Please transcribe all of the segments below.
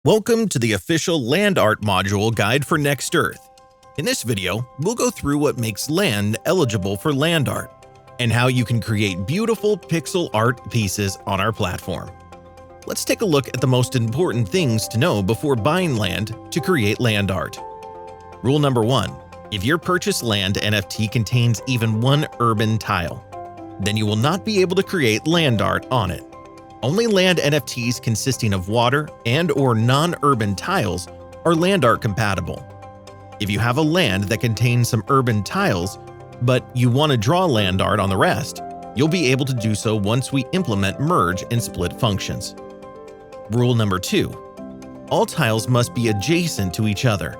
Welcome to the official land art module guide for Next Earth. In this video, we'll go through what makes land eligible for land art and how you can create beautiful pixel art pieces on our platform. Let's take a look at the most important things to know before buying land to create land art. Rule number 1. If your purchased land NFT contains even one urban tile, then you will not be able to create land art on it. Only land NFTs consisting of water and/or non-urban tiles are land art compatible. If you have a land that contains some urban tiles, but you want to draw land art on the rest, you'll be able to do so once we implement merge and split functions. Rule number 2. All tiles must be adjacent to each other,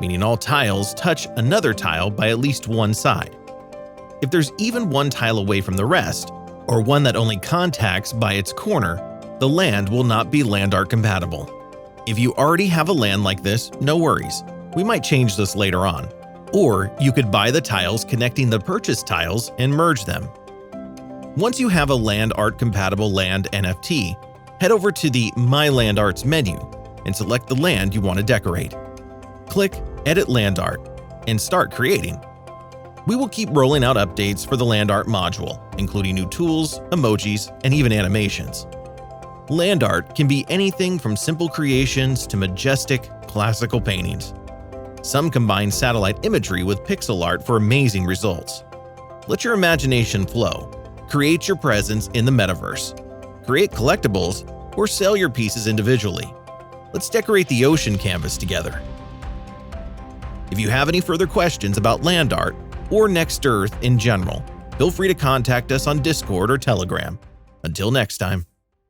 meaning all tiles touch another tile by at least one side. If there's even one tile away from the rest, or one that only contacts by its corner, the land will not be land art compatible. If you already have a land like this, no worries. We might change this later on. Or you could buy the tiles connecting the purchased tiles and merge them. Once you have a land art compatible land NFT, head over to the My Land Arts menu and select the land you want to decorate. Click Edit Land Art and start creating. We will keep rolling out updates for the land art module, including new tools, emojis, and even animations. Land art can be anything from simple creations to majestic, classical paintings. Some combine satellite imagery with pixel art for amazing results. Let your imagination flow. Create your presence in the metaverse. Create collectibles or sell your pieces individually. Let's decorate the ocean canvas together. If you have any further questions about land art or Next Earth in general, feel free to contact us on Discord or Telegram. Until next time.